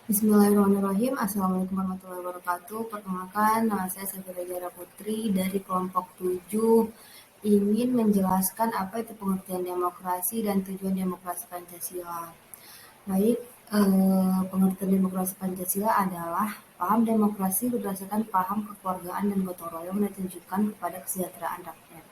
Bismillahirrahmanirrahim. Assalamualaikum warahmatullahi wabarakatuh. Perkenalkan, nama saya Safira Jara Putri dari kelompok 7 ingin menjelaskan apa itu pengertian demokrasi dan tujuan demokrasi Pancasila. Baik, pengertian demokrasi Pancasila adalah paham demokrasi berdasarkan paham kekeluargaan dan gotong royong yang ditujukan kepada kesejahteraan rakyat.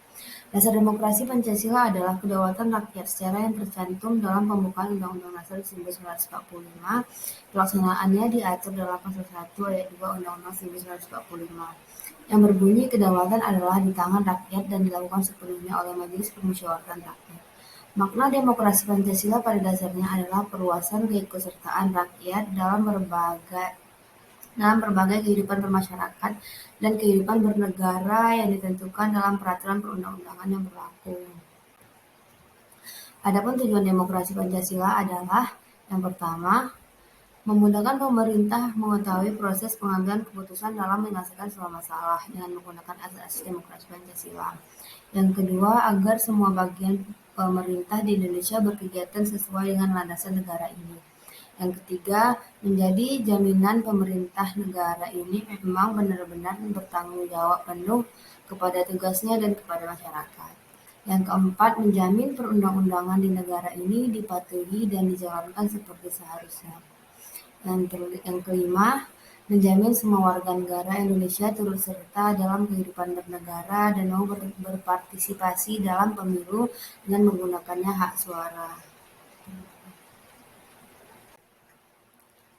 Dasar demokrasi Pancasila adalah kedaulatan rakyat secara yang tercantum dalam pembukaan Undang-Undang Dasar 1945. Pelaksanaannya diatur dalam pasal 1 ayat 2 Undang-Undang 1945 yang berbunyi kedaulatan adalah di tangan rakyat dan dilakukan sepenuhnya oleh Majelis Permusyawaratan Rakyat. Makna demokrasi Pancasila pada dasarnya adalah perluasan keikutsertaan rakyat dalam berbagai kehidupan bermasyarakat dan kehidupan bernegara yang ditentukan dalam peraturan perundang-undangan yang berlaku. Adapun tujuan demokrasi Pancasila adalah yang pertama, memudahkan pemerintah mengetahui proses pengambilan keputusan dalam menyelesaikan sebuah masalah dengan menggunakan asas-asas demokrasi Pancasila. Yang kedua, agar semua bagian pemerintah di Indonesia berkegiatan sesuai dengan landasan negara ini. Yang ketiga, menjadi jaminan pemerintah negara ini memang benar-benar bertanggung jawab penuh kepada tugasnya dan kepada masyarakat. Yang keempat, menjamin perundang-undangan di negara ini dipatuhi dan dijalankan seperti seharusnya. Yang kelima, menjamin semua warga negara Indonesia turut serta dalam kehidupan bernegara dan mau berpartisipasi dalam pemilu dengan menggunakannya hak suara.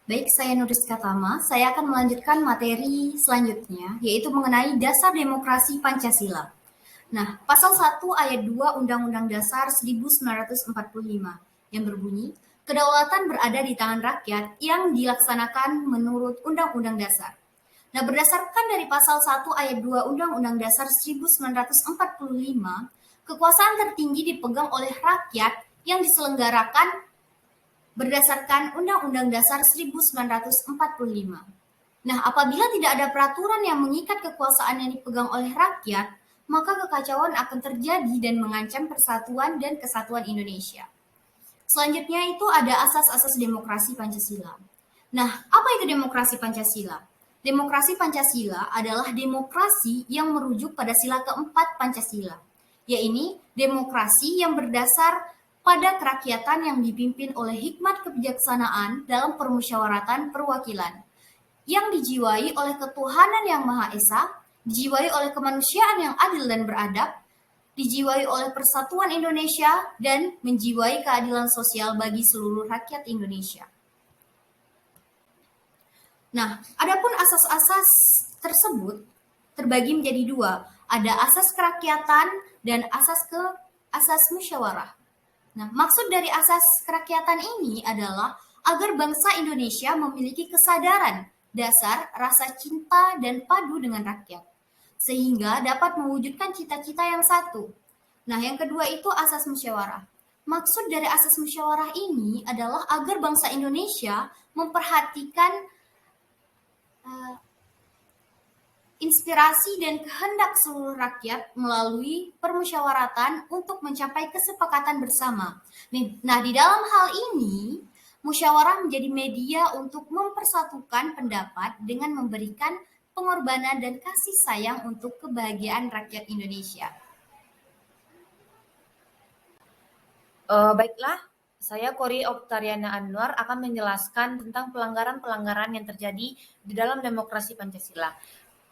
Baik, saya Nuriska Tama. Saya akan melanjutkan materi selanjutnya, yaitu mengenai dasar demokrasi Pancasila. Nah, pasal 1 ayat 2 Undang-Undang Dasar 1945 yang berbunyi, kedaulatan berada di tangan rakyat yang dilaksanakan menurut Undang-Undang Dasar. Nah, berdasarkan dari pasal 1 ayat 2 Undang-Undang Dasar 1945, kekuasaan tertinggi dipegang oleh rakyat yang diselenggarakan berdasarkan Undang-Undang Dasar 1945. Nah, apabila tidak ada peraturan yang mengikat kekuasaan yang dipegang oleh rakyat, maka kekacauan akan terjadi dan mengancam persatuan dan kesatuan Indonesia. Selanjutnya itu ada asas-asas demokrasi Pancasila. Nah, apa itu demokrasi Pancasila? Demokrasi Pancasila adalah demokrasi yang merujuk pada sila keempat Pancasila, yaitu demokrasi yang berdasar pada kerakyatan yang dipimpin oleh hikmat kebijaksanaan dalam permusyawaratan perwakilan, yang dijiwai oleh ketuhanan yang Maha Esa, dijiwai oleh kemanusiaan yang adil dan beradab, dijiwai oleh persatuan Indonesia, dan menjiwai keadilan sosial bagi seluruh rakyat Indonesia. Nah, adapun asas-asas tersebut terbagi menjadi dua, ada asas kerakyatan dan asas musyawarah. Nah, maksud dari asas kerakyatan ini adalah agar bangsa Indonesia memiliki kesadaran dasar rasa cinta dan padu dengan rakyat, sehingga dapat mewujudkan cita-cita yang satu. Nah, yang kedua itu asas musyawarah. Maksud dari asas musyawarah ini adalah agar bangsa Indonesia memperhatikan inspirasi dan kehendak seluruh rakyat melalui permusyawaratan untuk mencapai kesepakatan bersama. Nah, di dalam hal ini, musyawarah menjadi media untuk mempersatukan pendapat dengan memberikan pengorbanan dan kasih sayang untuk kebahagiaan rakyat Indonesia. Baiklah, saya Kori Oktariana Anwar akan menjelaskan tentang pelanggaran-pelanggaran yang terjadi di dalam demokrasi Pancasila.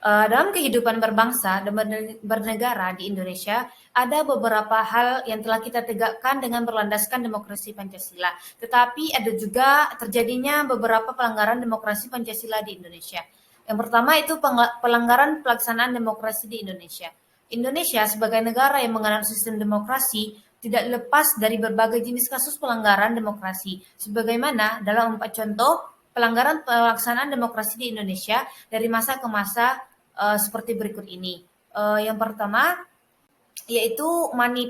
Dalam kehidupan berbangsa dan bernegara di Indonesia, ada beberapa hal yang telah kita tegakkan dengan berlandaskan demokrasi Pancasila. Tetapi ada juga terjadinya beberapa pelanggaran demokrasi Pancasila di Indonesia. Yang pertama itu pelanggaran pelaksanaan demokrasi di Indonesia. Indonesia sebagai negara yang menganut sistem demokrasi tidak lepas dari berbagai jenis kasus pelanggaran demokrasi. Sebagaimana dalam 4 contoh pelanggaran pelaksanaan demokrasi di Indonesia dari masa ke masa seperti berikut ini. Yang pertama yaitu money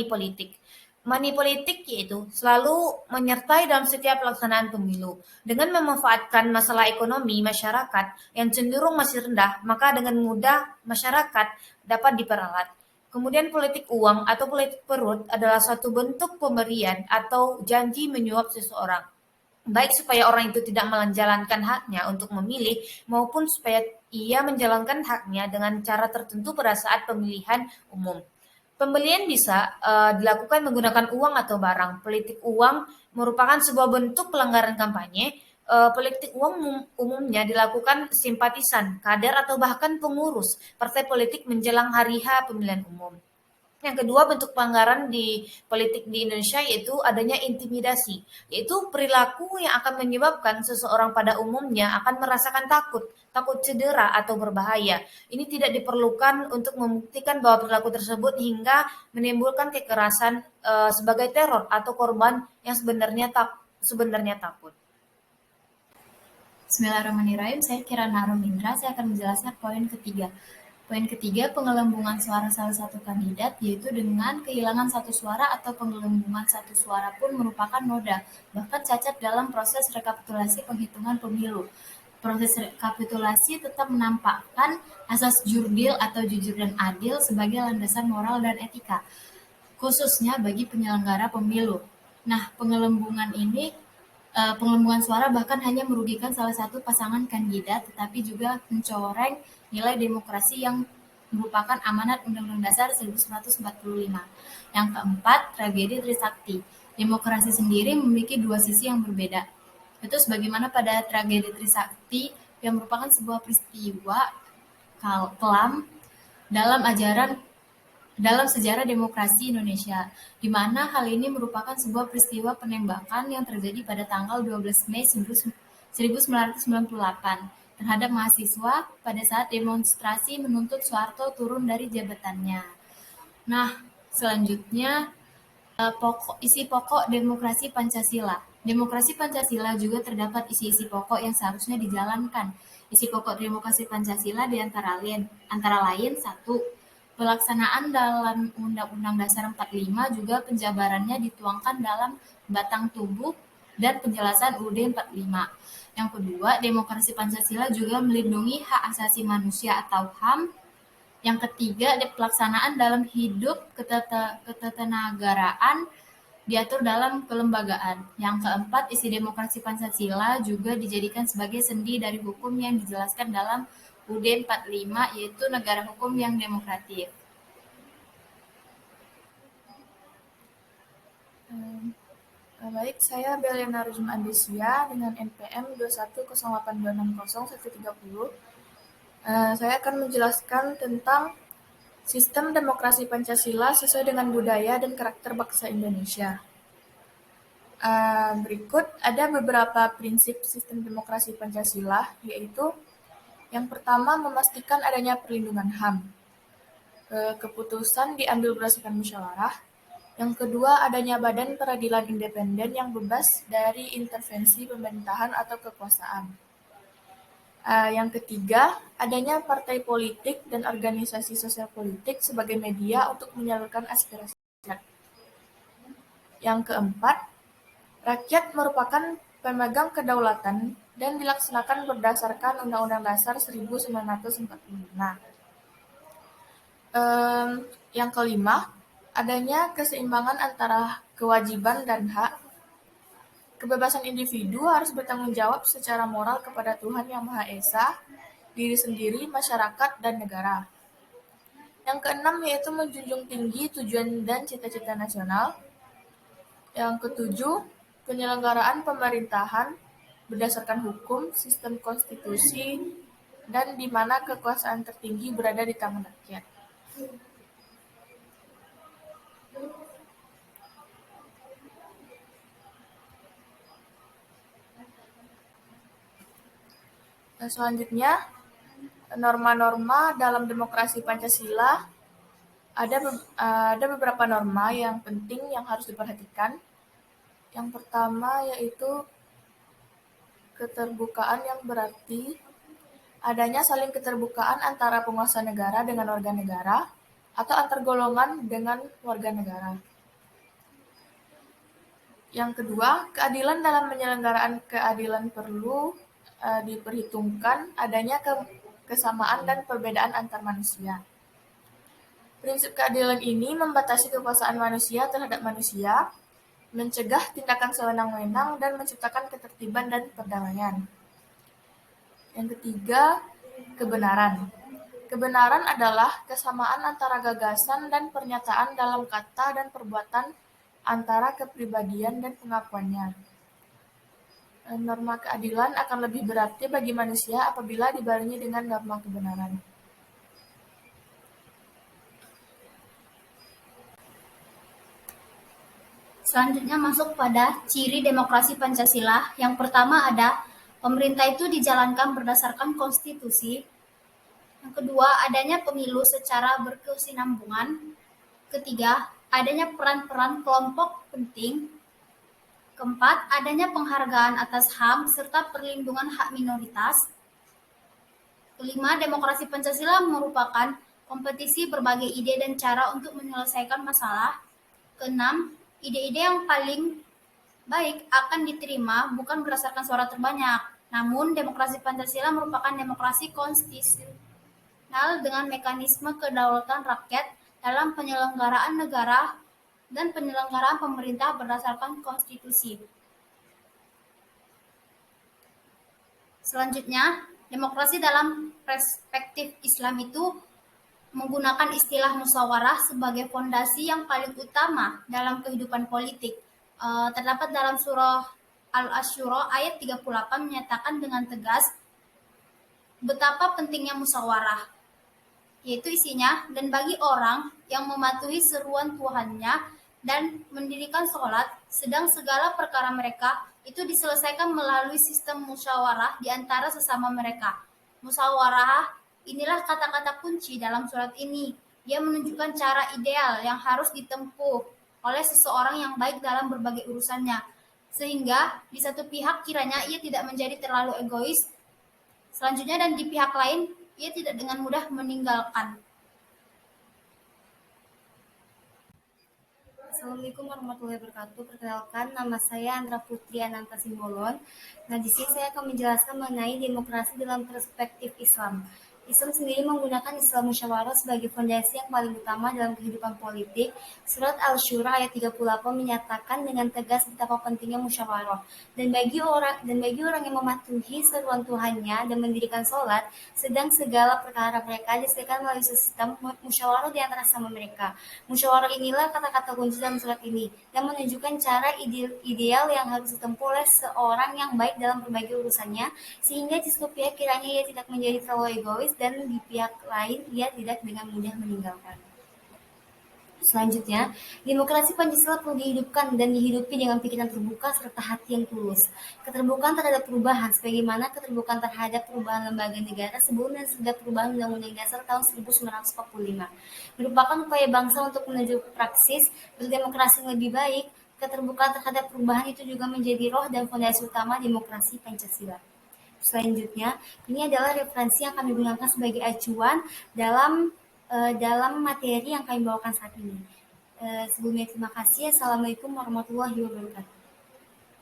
politik. Money politik yaitu selalu menyertai dalam setiap pelaksanaan pemilu. Dengan memanfaatkan masalah ekonomi masyarakat yang cenderung masih rendah, maka dengan mudah masyarakat dapat diperalat. Kemudian politik uang atau politik perut adalah suatu bentuk pemberian atau janji menyuap seseorang. baik supaya orang itu tidak menjalankan haknya untuk memilih maupun supaya ia menjalankan haknya dengan cara tertentu pada saat pemilihan umum. Pembelian bisa dilakukan menggunakan uang atau barang. Politik uang merupakan sebuah bentuk pelanggaran kampanye. Politik uang umumnya dilakukan simpatisan, kader atau bahkan pengurus partai politik menjelang hari H pemilihan umum. Yang kedua bentuk pelanggaran di politik di Indonesia yaitu adanya intimidasi, yaitu perilaku yang akan menyebabkan seseorang pada umumnya akan merasakan takut, takut cedera atau berbahaya. Ini tidak diperlukan untuk membuktikan bahwa perilaku tersebut hingga menimbulkan kekerasan sebagai teror atau korban yang sebenarnya takut. Bismillahirrahmanirrahim. Saya Kirana Arumindra. Saya akan menjelaskan poin ketiga. Poin ketiga, penggelembungan suara salah satu kandidat, yaitu dengan kehilangan satu suara atau penggelembungan satu suara pun merupakan noda, bahkan cacat dalam proses rekapitulasi penghitungan pemilu. Proses rekapitulasi tetap menampakkan asas jurdil atau jujur dan adil sebagai landasan moral dan etika, khususnya bagi penyelenggara pemilu. Nah, penggelembungan suara bahkan hanya merugikan salah satu pasangan kandidat, tetapi juga mencoreng nilai demokrasi yang merupakan amanat Undang-Undang Dasar 1945. Yang keempat, tragedi Trisakti. Demokrasi sendiri memiliki dua sisi yang berbeda. Itu sebagaimana pada tragedi Trisakti yang merupakan sebuah peristiwa kelam dalam sejarah demokrasi Indonesia, di mana hal ini merupakan sebuah peristiwa penembakan yang terjadi pada tanggal 12 Mei 1998 terhadap mahasiswa pada saat demonstrasi menuntut Soeharto turun dari jabatannya. Nah, selanjutnya isi pokok demokrasi Pancasila. Demokrasi Pancasila juga terdapat isi-isi pokok yang seharusnya dijalankan. Isi pokok demokrasi Pancasila antara lain satu, pelaksanaan dalam Undang-Undang Dasar 45 juga penjabarannya dituangkan dalam batang tubuh dan penjelasan UUD 45. Yang kedua, demokrasi Pancasila juga melindungi hak asasi manusia atau HAM. Yang ketiga, pelaksanaan dalam hidup ketatanegaraan diatur dalam kelembagaan. Yang keempat, isi demokrasi Pancasila juga dijadikan sebagai sendi dari hukum yang dijelaskan dalam UUD 45, yaitu negara hukum yang demokratis. Baik, saya Beliana Rujum Andesia dengan NPM 21082601330. Saya akan menjelaskan tentang sistem demokrasi Pancasila sesuai dengan budaya dan karakter bangsa Indonesia. Berikut ada beberapa prinsip sistem demokrasi Pancasila, yaitu yang pertama memastikan adanya perlindungan HAM. Keputusan diambil berdasarkan musyawarah. Yang kedua, adanya badan peradilan independen yang bebas dari intervensi pemerintahan atau kekuasaan. Yang ketiga, adanya partai politik dan organisasi sosial politik sebagai media untuk menyalurkan aspirasi rakyat. Yang keempat, rakyat merupakan pemegang kedaulatan dan dilaksanakan berdasarkan Undang-Undang Dasar 1945. Yang kelima, adanya keseimbangan antara kewajiban dan hak. Kebebasan individu harus bertanggung jawab secara moral kepada Tuhan Yang Maha Esa, diri sendiri, masyarakat, dan negara. Yang keenam yaitu menjunjung tinggi tujuan dan cita-cita nasional. Yang ketujuh, penyelenggaraan pemerintahan berdasarkan hukum, sistem konstitusi, dan di mana kekuasaan tertinggi berada di tangan rakyat. Selanjutnya, norma-norma dalam demokrasi Pancasila ada beberapa norma yang penting yang harus diperhatikan. Yang pertama yaitu keterbukaan, yang berarti adanya saling keterbukaan antara penguasa negara dengan warga negara atau antar golongan dengan warga negara. Yang kedua, keadilan dalam penyelenggaraan keadilan perlu diperhitungkan adanya kesamaan dan perbedaan antar manusia. Prinsip keadilan ini membatasi kekuasaan manusia terhadap manusia mencegah tindakan sewenang-wenang, dan menciptakan ketertiban dan perdamaian. Yang ketiga, kebenaran. Kebenaran adalah kesamaan antara gagasan dan pernyataan dalam kata dan perbuatan antara kepribadian dan pengakuannya. Norma keadilan akan lebih berarti bagi manusia apabila dibarengi dengan norma kebenaran. Selanjutnya masuk pada ciri demokrasi Pancasila. Yang pertama ada pemerintah itu dijalankan berdasarkan konstitusi. Yang kedua, adanya pemilu secara berkesinambungan. Ketiga, adanya peran-peran kelompok penting. Keempat, adanya penghargaan atas HAM serta perlindungan hak minoritas. Kelima, demokrasi Pancasila merupakan kompetisi berbagai ide dan cara untuk menyelesaikan masalah. Keenam, ide-ide yang paling baik akan diterima bukan berdasarkan suara terbanyak. Namun, demokrasi Pancasila merupakan demokrasi konstitusional dengan mekanisme kedaulatan rakyat dalam penyelenggaraan negara dan penyelenggaraan pemerintah berdasarkan konstitusi. Selanjutnya, demokrasi dalam perspektif Islam itu menggunakan istilah musyawarah sebagai fondasi yang paling utama dalam kehidupan politik. Terdapat dalam surah Al-Asyura ayat 38 menyatakan dengan tegas betapa pentingnya musyawarah, yaitu isinya, dan bagi orang yang mematuhi seruan Tuhannya dan mendirikan sholat, sedang segala perkara mereka itu diselesaikan melalui sistem musyawarah di antara sesama mereka. Musyawarah inilah kata-kata kunci dalam surat ini. Dia menunjukkan cara ideal yang harus ditempuh oleh seseorang yang baik dalam berbagai urusannya, sehingga di satu pihak kiranya ia tidak menjadi terlalu egois, selanjutnya dan di pihak lain ia tidak dengan mudah meninggalkan. Assalamualaikum warahmatullahi wabarakatuh. Perkenalkan, nama saya Andra Putri Ananta Simbolon. Nah, di sini saya akan menjelaskan mengenai demokrasi dalam perspektif Islam. Islam sendiri menggunakan istilah musyawarah sebagai fondasi yang paling utama dalam kehidupan politik. Surat Al-Syura ayat 38 menyatakan dengan tegas betapa pentingnya musyawarah. Dan bagi orang yang mematuhi seruan Tuhannya dan mendirikan sholat, sedang segala perkara mereka diselesaikan melalui sistem musyawarah di antara sama mereka. Musyawarah inilah kata-kata kunci dalam surat ini, yang menunjukkan cara ideal yang harus ditempuh oleh seorang yang baik dalam berbagai urusannya, sehingga di satu pihak kiranya ia tidak menjadi terlalu egois, dan di pihak lain ia tidak dengan mudah meninggalkan. Selanjutnya, demokrasi Pancasila perlu dihidupkan dan dihidupi dengan pikiran terbuka serta hati yang tulus. Keterbukaan terhadap perubahan, sebagaimana keterbukaan terhadap perubahan lembaga negara sebelum dan sesudah perubahan Undang-Undang Dasar tahun 1945, merupakan upaya bangsa untuk menuju praksis berdemokrasi yang lebih baik. Keterbukaan terhadap perubahan itu juga menjadi roh dan fondasi utama demokrasi Pancasila. Selanjutnya, ini adalah referensi yang kami gunakan sebagai acuan dalam materi yang kami bawakan saat ini. Sebelumnya terima kasih. Assalamualaikum warahmatullahi wabarakatuh.